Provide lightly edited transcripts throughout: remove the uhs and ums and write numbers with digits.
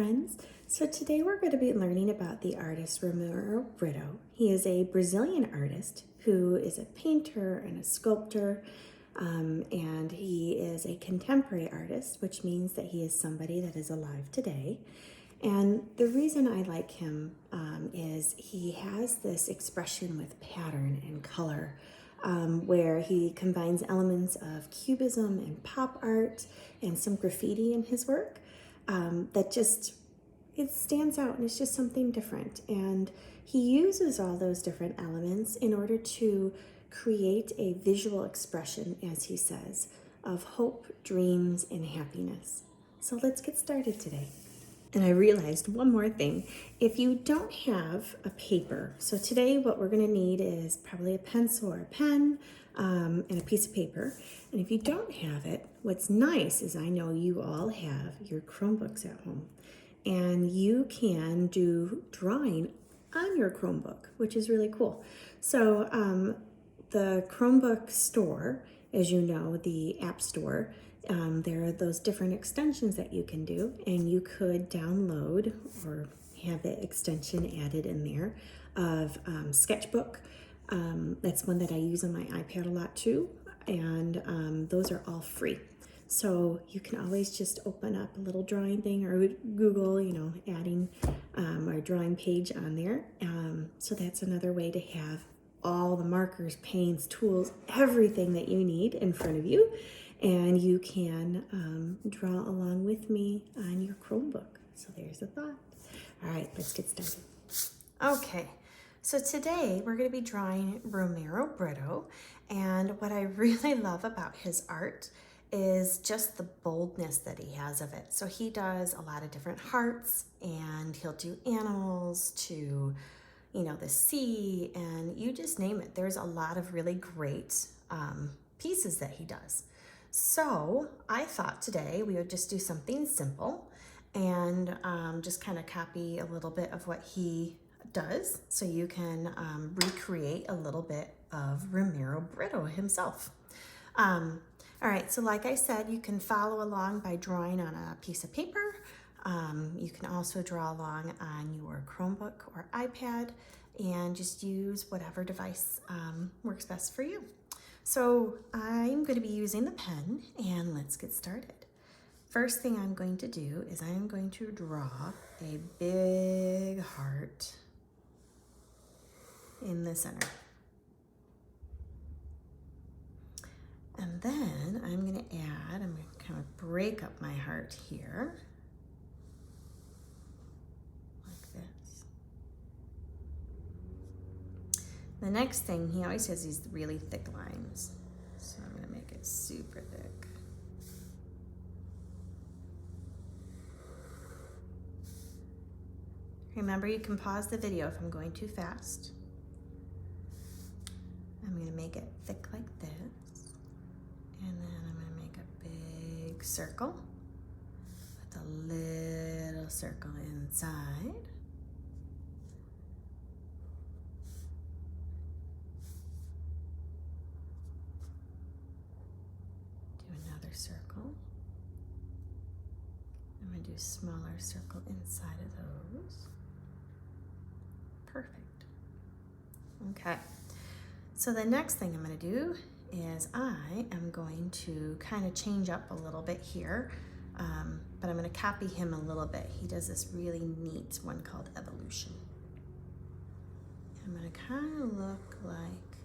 friends. So today we're going to be learning about the artist Romero Britto. He is a Brazilian artist who is a painter and a sculptor, and he is a contemporary artist, which means that he is somebody that is alive today. And the reason I like him is he has this expression with pattern and color, where he combines elements of cubism and pop art and some graffiti in his work that just, it stands out and it's just something different. And he uses all those different elements in order to create a visual expression, as he says, of hope, dreams, and happiness. So let's get started today. And I realized one more thing. If you don't have a paper, so today what we're going to need is probably a pencil or a pen and a piece of paper. And if you don't have it, what's nice is I know you all have your Chromebooks at home. And you can do drawing on your Chromebook, which is really cool. So the Chromebook store, as you know, the App Store, there are those different extensions that you can do, and you could download or have the extension added in there of Sketchbook. That's one that I use on my iPad a lot too, and those are all free. So you can always just open up a little drawing thing or Google, adding our drawing page on there. So that's another way to have all the markers, paints, tools, everything that you need in front of you. And you can draw along with me on your Chromebook. So there's a thought. All right, let's get started. Okay, so today we're going to be drawing Romero Britto. And what I really love about his art is just the boldness that he has of it. So he does a lot of different hearts, and he'll do animals to, the sea, and you just name it. There's a lot of really great pieces that he does. So I thought today we would just do something simple and just kind of copy a little bit of what he does so you can recreate a little bit of Romero Britto himself. All right, so like I said, you can follow along by drawing on a piece of paper. You can also draw along on your Chromebook or iPad and just use whatever device works best for you. So I'm going to be using the pen, and let's get started. First thing I'm going to do is I'm going to draw a big heart in the center. And then I'm going to kind of break up my heart here, like this. The next thing, he always has these really thick lines. So I'm going to make it super thick. Remember, you can pause the video if I'm going too fast. I'm going to make it thick like this. And then I'm going to make a big circle with a little circle inside. Do another circle. I'm going to do a smaller circle inside of those. Perfect. Okay. So the next thing I'm going to do is I am going to kind of change up a little bit here, but I'm going to copy him a little bit. He does this really neat one called Evolution. I'm going to kind of look like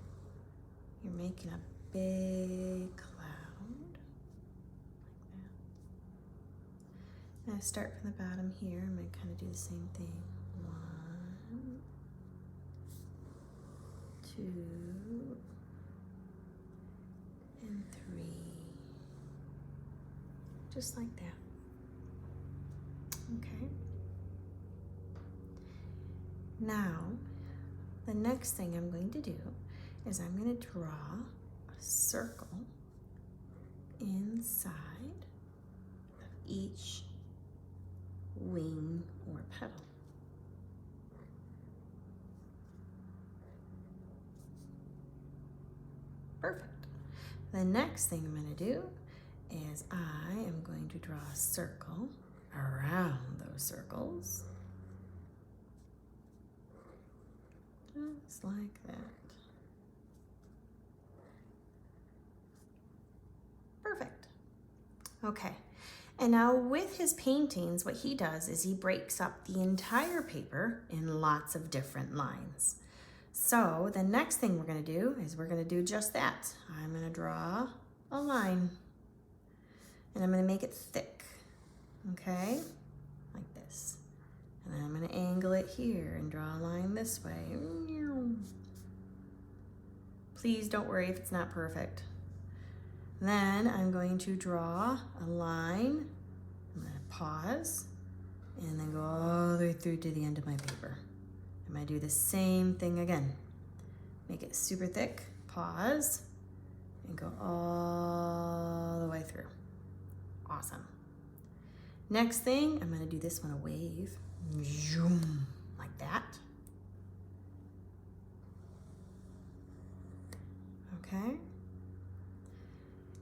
you're making a big cloud, like that. And I start from the bottom here. I'm going to kind of do the same thing. 1, 2, and 3, just like that. Okay. Now, the next thing I'm going to do is I'm going to draw a circle inside of each wing or petal. Perfect. The next thing I'm going to do is I am going to draw a circle around those circles. Just like that. Perfect. Okay. And now with his paintings, what he does is he breaks up the entire paper in lots of different lines. So the next thing we're going to do is we're going to do just that. I'm going to draw a line and I'm going to make it thick, okay, like this. And then I'm going to angle it here and draw a line this way. Please don't worry if it's not perfect. Then I'm going to draw a line. I'm going to pause and then go all the way through to the end of my paper. I'm going to do the same thing again. Make it super thick, pause, and go all the way through. Awesome. Next thing, I'm going to do this one a wave. Zoom, like that. Okay.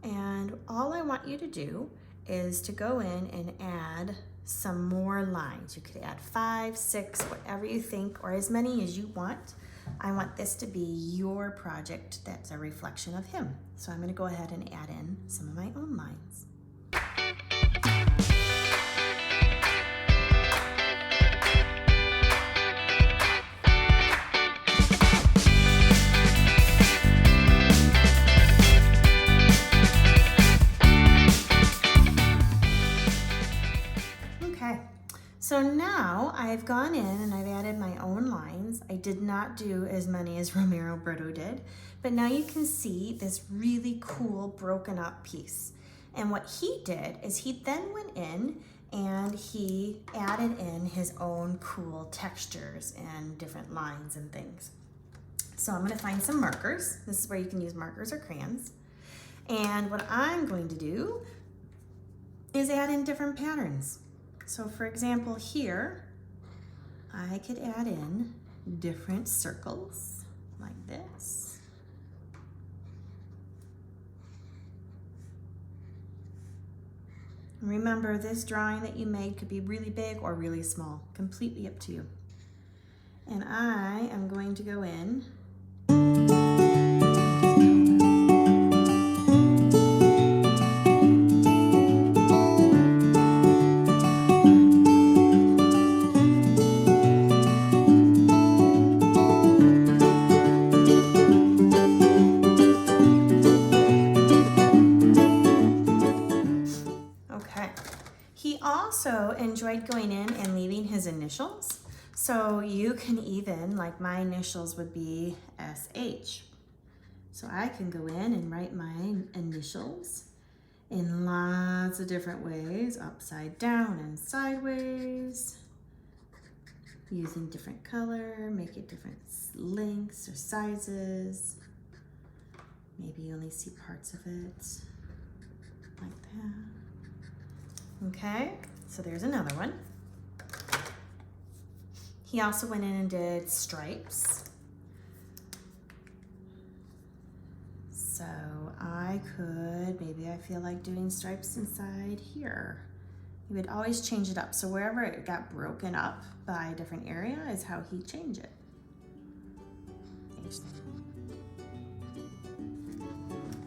And all I want you to do is to go in and add some more lines. You could add 5, 6, whatever you think, or as many as you want. I want this to be your project that's a reflection of him. So I'm going to go ahead and add in some of my own lines. So now I've gone in and I've added my own lines. I did not do as many as Romero Britto did, but now you can see this really cool broken up piece. And what he did is he then went in and he added in his own cool textures and different lines and things. So I'm gonna find some markers. This is where you can use markers or crayons. And what I'm going to do is add in different patterns. So for example, here, I could add in different circles like this. Remember, this drawing that you made could be really big or really small, completely up to you. And I am going to go in enjoyed going in and leaving his initials. So you can even, like my initials would be SH. So I can go in and write my initials in lots of different ways, upside down and sideways, using different color, make it different lengths or sizes. Maybe you only see parts of it, like that. Okay. So there's another one. He also went in and did stripes. So I could, maybe I feel like doing stripes inside here. He would always change it up. So wherever it got broken up by a different area is how he'd change it.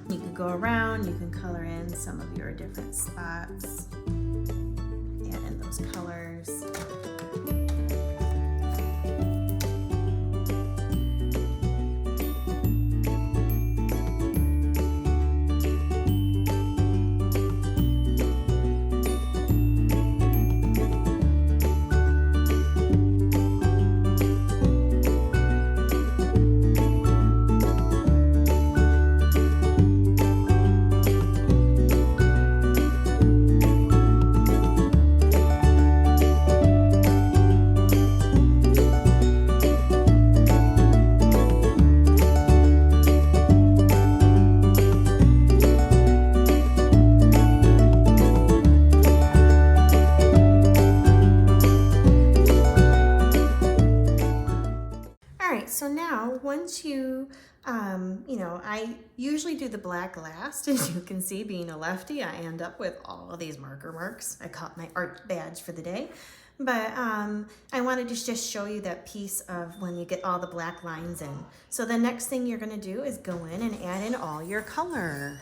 You could go around, you can color in some of your different spots. Add in those colors. You know, I usually do the black last. As you can see, being a lefty, I end up with all of these marker marks. I caught my art badge for the day. But I wanted to just show you that piece of when you get all the black lines in. So the next thing you're gonna do is go in and add in all your color.